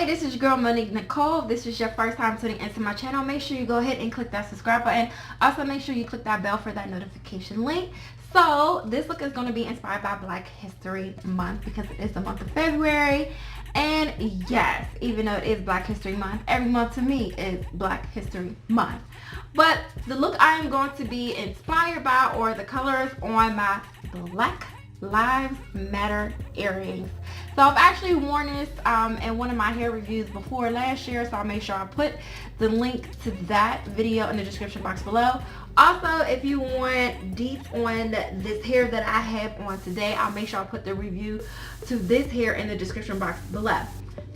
Hey, this is your girl Monique Nicole. If this is your first time tuning into my channel, make sure you go ahead and click that subscribe button. Also, make sure you click that bell for that notification link. So this look is going to be inspired by Black History Month because it is the month of February. And yes, even though it is Black History Month, every month to me is Black History Month. But the look I am going to be inspired by, or the colors on my Black Lives Matter earrings. So I've actually worn this in one of my hair reviews before last year, so I'll make sure I put the link to that video in the description box below. Also, if you want deets on this hair that I have on today, I'll make sure I put the review to this hair in the description box below.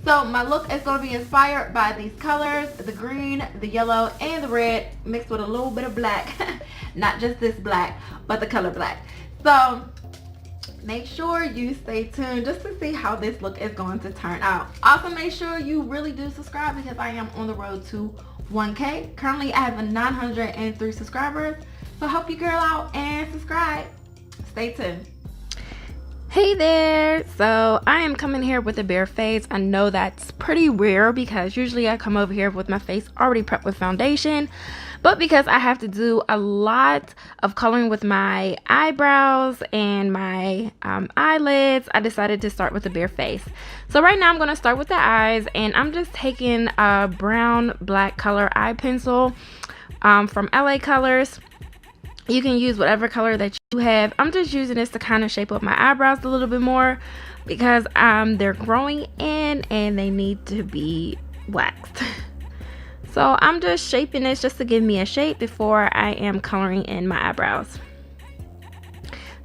So my look is going to be inspired by these colors, the green, the yellow, and the red, mixed with a little bit of black. Not just this black, but the color black. So make sure you stay tuned just to see how this look is going to turn out. Also, make sure you really do subscribe because I am on the road to 1K. Currently, I have 903 subscribers. So help your girl out and subscribe. Stay tuned. Hey there, so I am coming here with a bare face. I know that's pretty rare because usually I come over here with my face already prepped with foundation, but because I have to do a lot of coloring with my eyebrows and my eyelids, I decided to start with a bare face. So right now I'm going to start with the eyes, and I'm just taking a brown black color eye pencil from LA Colors. You can use whatever color that you have. I'm just using this to kind of shape up my eyebrows a little bit more because they're growing in and they need to be waxed. So I'm just shaping this just to give me a shape before I am coloring in my eyebrows.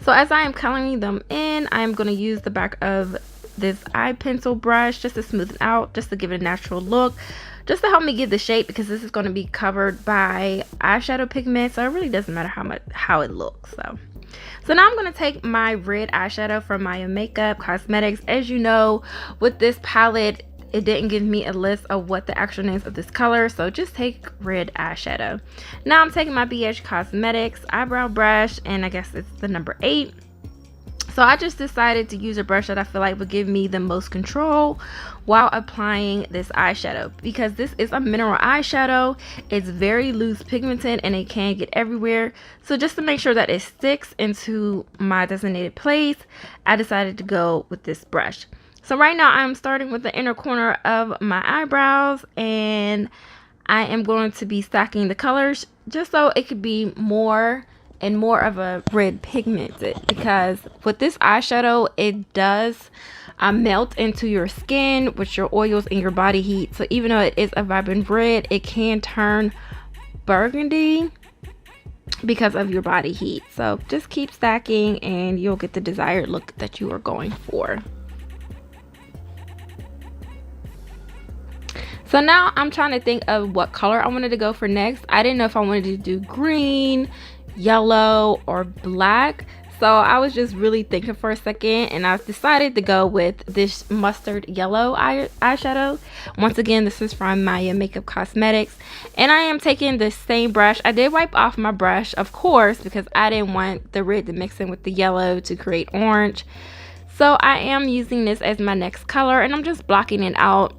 So as I am coloring them in, I'm going to use the back of this eye pencil brush just to smooth it out, just to give it a natural look, just to help me give the shape, because this is going to be covered by eyeshadow pigment, so it really doesn't matter how it looks. So now I'm going to take my red eyeshadow from Maya Makeup Cosmetics. As you know, with this palette, it didn't give me a list of what the actual names of this color, so just take red eyeshadow. Now I'm taking my BH Cosmetics eyebrow brush, and I guess it's the number 8. So I just decided to use a brush that I feel like would give me the most control while applying this eyeshadow, because this is a mineral eyeshadow. It's very loose pigmented and it can get everywhere. So just to make sure that it sticks into my designated place, I decided to go with this brush. So right now I'm starting with the inner corner of my eyebrows, and I am going to be stacking the colors just so it could be more and more of a red pigmented, because with this eyeshadow it does melt into your skin with your oils and your body heat. So even though it is a vibrant red, it can turn burgundy because of your body heat. So just keep stacking and you'll get the desired look that you are going for. So now I'm trying to think of what color I wanted to go for next. I didn't know if I wanted to do green, yellow, or black. So I was just really thinking for a second, and I decided to go with this mustard yellow eyeshadow. Once again, this is from Maya Makeup Cosmetics, and I am taking the same brush. I did wipe off my brush, of course, because I didn't want the red to mix in with the yellow to create orange. So I am using this as my next color, and I'm just blocking it out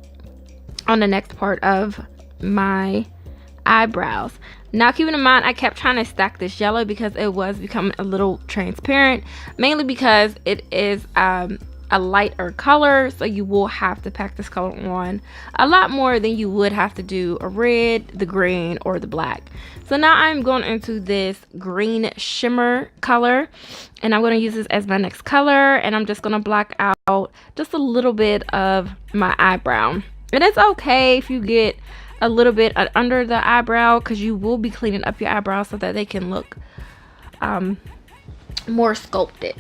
on the next part of my eyebrows. Now keeping in mind, I kept trying to stack this yellow because it was becoming a little transparent, mainly because it is a lighter color, so you will have to pack this color on a lot more than you would have to do a red, the green, or the black. So now I'm going into this green shimmer color, and I'm going to use this as my next color, and I'm just going to block out just a little bit of my eyebrow. And it's okay if you get a little bit under the eyebrow, because you will be cleaning up your eyebrows so that they can look more sculpted.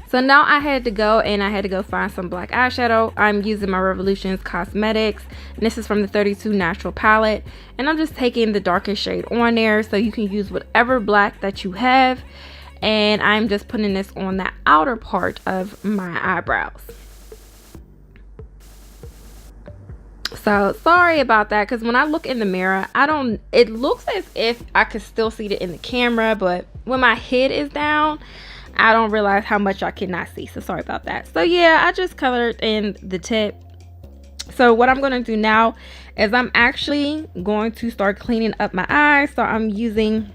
So now I had to go find some black eyeshadow. I'm using my Revolutions Cosmetics, and this is from the 32 Natural palette, and I'm just taking the darkest shade on there, so you can use whatever black that you have, and I'm just putting this on the outer part of my eyebrows. So sorry about that, because when I look in the mirror, it looks as if I could still see it in the camera, but when my head is down, I don't realize how much I cannot see. So sorry about that. So yeah, I just colored in the tip So what I'm going to do now is I'm actually going to start cleaning up my eyes. So I'm using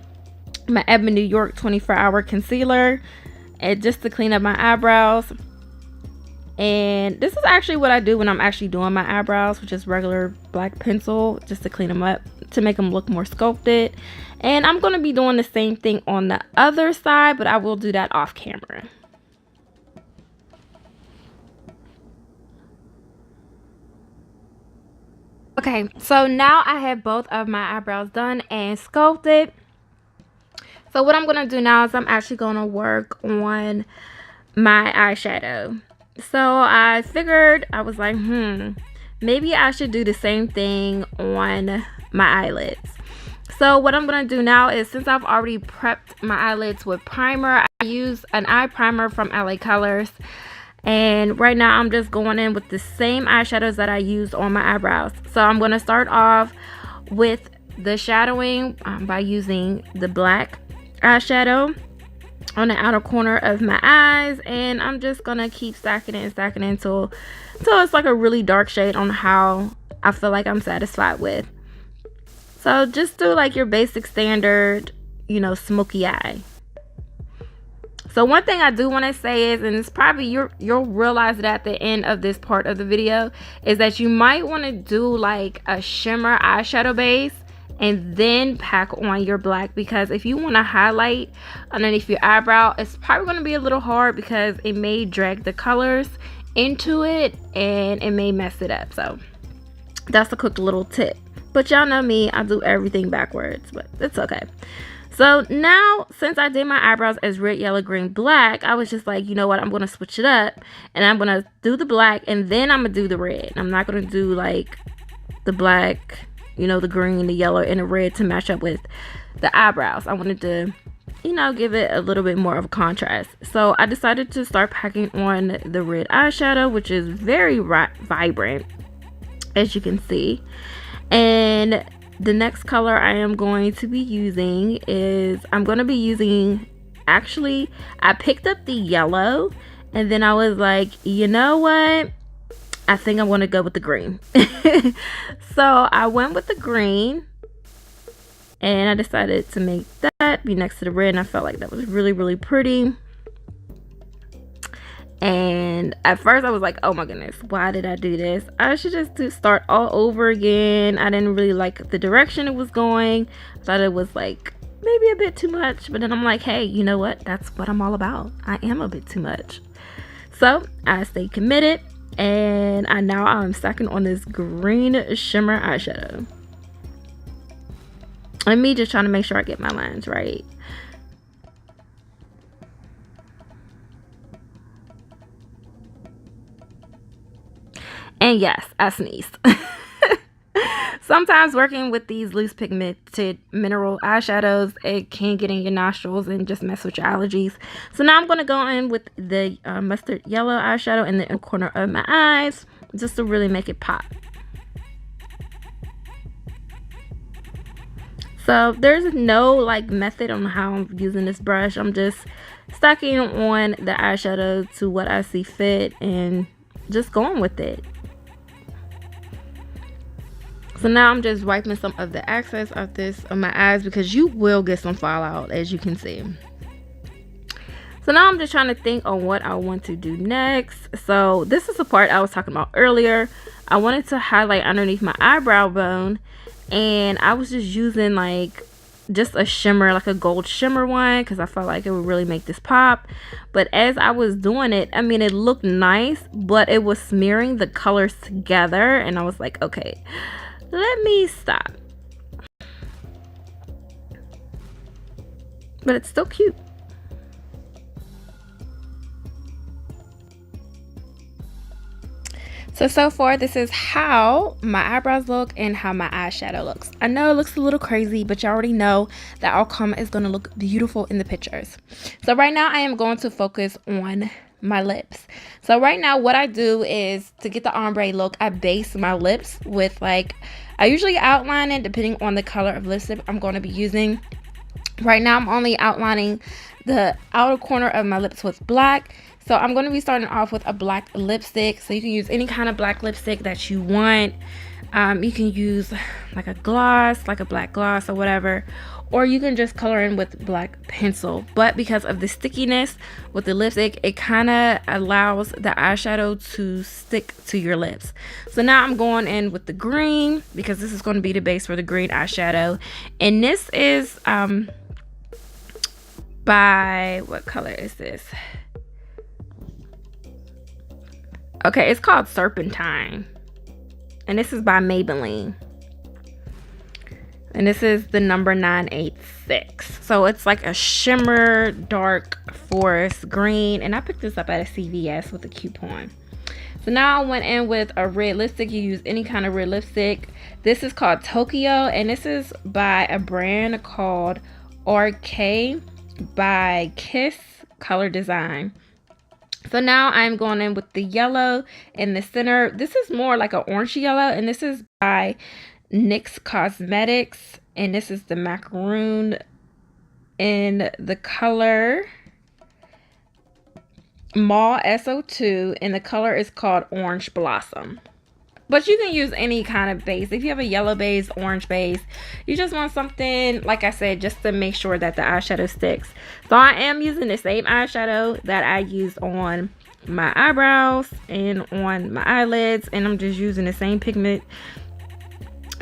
my Ebony New York 24-hour concealer and just to clean up my eyebrows. And this is actually what I do when I'm actually doing my eyebrows, which is regular black pencil, just to clean them up, to make them look more sculpted. And I'm going to be doing the same thing on the other side, but I will do that off camera. Okay, so now I have both of my eyebrows done and sculpted. So what I'm going to do now is I'm actually going to work on my eyeshadow. So I figured, I was like, maybe I should do the same thing on my eyelids. So what I'm going to do now is, since I've already prepped my eyelids with primer, I use an eye primer from LA Colors. And right now I'm just going in with the same eyeshadows that I used on my eyebrows. So I'm going to start off with the shadowing by using the black eyeshadow on the outer corner of my eyes, and I'm just gonna keep stacking it and stacking it until it's like a really dark shade on how I feel like I'm satisfied with. So just do like your basic standard, you know, smoky eye. So one thing I do want to say is, and it's probably you'll realize it at the end of this part of the video, is that you might want to do like a shimmer eyeshadow base and then pack on your black, because if you want to highlight underneath your eyebrow, it's probably going to be a little hard because it may drag the colors into it and it may mess it up. So that's a quick little tip. But y'all know me, I do everything backwards, but it's okay. So now, since I did my eyebrows as red, yellow, green, black, I was just like, you know what, I'm going to switch it up and I'm going to do the black and then I'm going to do the red. I'm not going to do like the black, you know, the green, the yellow, and the red to match up with the eyebrows. I wanted to, you know, give it a little bit more of a contrast. So I decided to start packing on the red eyeshadow, which is very vibrant, as you can see. And the next color I am going to be using is, I'm going to be using, actually, I picked up the yellow, and then I was like, you know what? I think I'm going to go with the green. So I went with the green and I decided to make that be next to the red, and I felt like that was really, really pretty. And at first I was like, oh my goodness, why did I do this? I should just start all over again. I didn't really like the direction it was going. I thought it was like maybe a bit too much, but then I'm like, hey, you know what? That's what I'm all about. I am a bit too much. So I stayed committed. And I'm stacking on this green shimmer eyeshadow. And me just trying to make sure I get my lines right. And yes, I sneezed. Sometimes working with these loose pigmented mineral eyeshadows, it can get in your nostrils and just mess with your allergies. So now I'm going to go in with the mustard yellow eyeshadow in the corner of my eyes, just to really make it pop. So there's no like method on how I'm using this brush. I'm just stacking on the eyeshadow to what I see fit and just going with it. So now I'm just wiping some of the excess of this on my eyes, because you will get some fallout, as you can see. So now I'm just trying to think on what I want to do next. So this is the part I was talking about earlier. I wanted to highlight underneath my eyebrow bone, and I was just using like just a shimmer, like a gold shimmer one, because I felt like it would really make this pop. But as I was doing it, I mean, it looked nice, but it was smearing the colors together, and I was like, okay, let me stop. But it's still cute. So far, this is how my eyebrows look and how my eyeshadow looks. I know it looks a little crazy, but you already know that outcome is going to look beautiful in the pictures. So right now, I am going to focus on my lips. So right now, what I do is, to get the ombre look, I base my lips with like, I usually outline it depending on the color of lipstick I'm going to be using. Right now, I'm only outlining the outer corner of my lips with black. So I'm going to be starting off with a black lipstick. So you can use any kind of black lipstick that you want. You can use like a gloss, like a black gloss or whatever, or you can just color in with black pencil. But because of the stickiness with the lipstick, it kind of allows the eyeshadow to stick to your lips. So now I'm going in with the green, because this is going to be the base for the green eyeshadow. And this is by, what color is this? Okay, it's called Serpentine. And this is by Maybelline. And this is the number 986. So it's like a shimmer dark forest green. And I picked this up at a CVS with a coupon. So now I went in with a red lipstick. You use any kind of red lipstick. This is called Tokyo. And this is by a brand called RK by Kiss Color Design. So now I'm going in with the yellow in the center. This is more like an orange yellow, and this is by NYX Cosmetics, and this is the macaroon in the color Mall SO2, and the color is called Orange Blossom. But you can use any kind of base. If you have a yellow base, orange base, you just want something, like I said, just to make sure that the eyeshadow sticks. So I am using the same eyeshadow that I use on my eyebrows and on my eyelids. And I'm just using the same pigment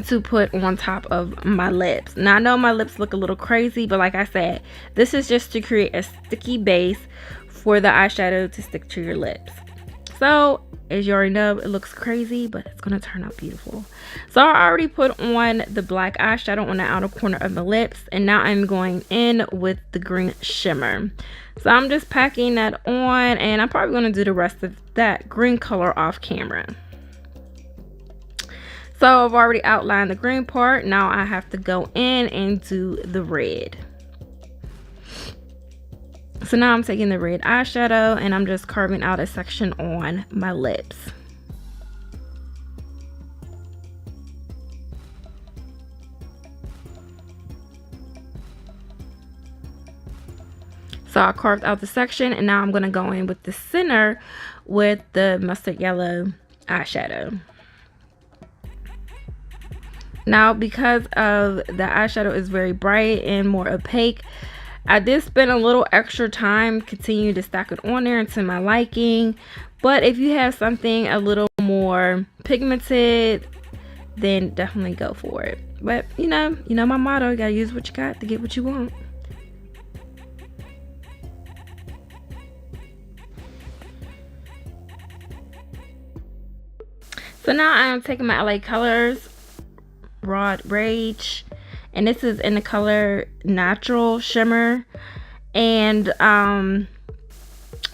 to put on top of my lips. Now I know my lips look a little crazy, but like I said, this is just to create a sticky base for the eyeshadow to stick to your lips. So as you already know, it looks crazy, but it's gonna turn out beautiful. So I already put on the black eyeshadow on the outer corner of the lips, and now I'm going in with the green shimmer. So I'm just packing that on, and I'm probably gonna do the rest of that green color off camera. So I've already outlined the green part. Now I have to go in and do the red. So now I'm taking the red eyeshadow and I'm just carving out a section on my lips. So I carved out the section, and now I'm going to go in with the center with the mustard yellow eyeshadow. Now because of the eyeshadow is very bright and more opaque, I did spend a little extra time continuing to stack it on there into my liking. But if you have something a little more pigmented, then definitely go for it. But you know my motto, you gotta use what you got to get what you want. So now I'm taking my LA Colors Broad Rage, and this is in the color Natural Shimmer. And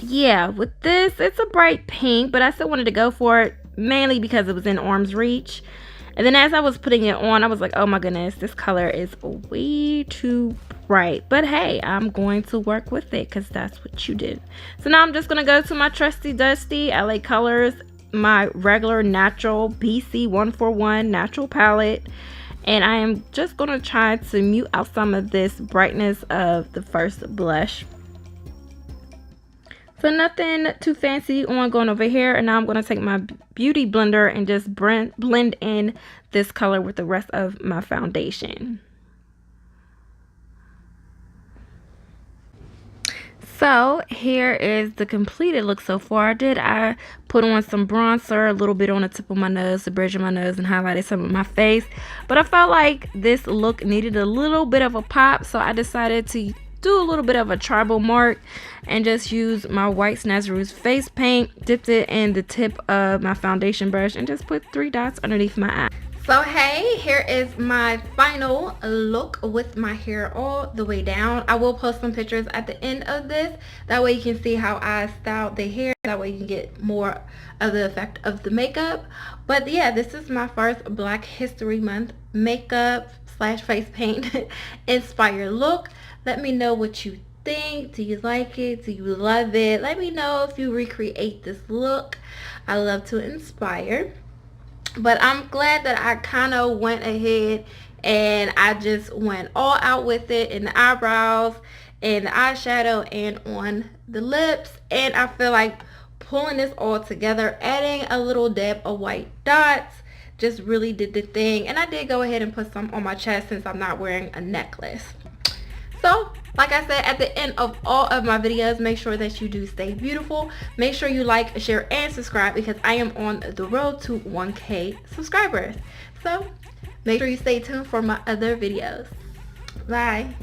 yeah, with this, it's a bright pink, but I still wanted to go for it, mainly because it was in arm's reach. And then as I was putting it on, I was like, oh my goodness, this color is way too bright. But hey, I'm going to work with it because that's what you do. So now I'm just going to go to my trusty dusty LA Colors, my regular natural BC 141 natural palette. And I am just going to try to mute out some of this brightness of the first blush. So nothing too fancy on going over here. And now I'm going to take my beauty blender and just blend in this color with the rest of my foundation. So here is the completed look so far. I put on some bronzer, a little bit on the tip of my nose, the bridge of my nose, and highlighted some of my face. But I felt like this look needed a little bit of a pop, so I decided to do a little bit of a tribal mark and just use my white Snazaroo's face paint, dipped it in the tip of my foundation brush, and just put 3 dots underneath my eye. So hey, here is my final look with my hair all the way down. I will post some pictures at the end of this. That way you can see how I styled the hair. That way you can get more of the effect of the makeup. But yeah, this is my first Black History Month makeup / face paint inspired look. Let me know what you think. Do you like it? Do you love it? Let me know if you recreate this look. I love to inspire. But I'm glad that I kind of went ahead and I just went all out with it in the eyebrows in the eyeshadow and on the lips. And I feel like pulling this all together, adding a little dab of white dots, just really did the thing. And I did go ahead and put some on my chest since I'm not wearing a necklace. So like I said, at the end of all of my videos, make sure that you do stay beautiful. Make sure you like, share, and subscribe because I am on the road to 1K subscribers. So make sure you stay tuned for my other videos. Bye.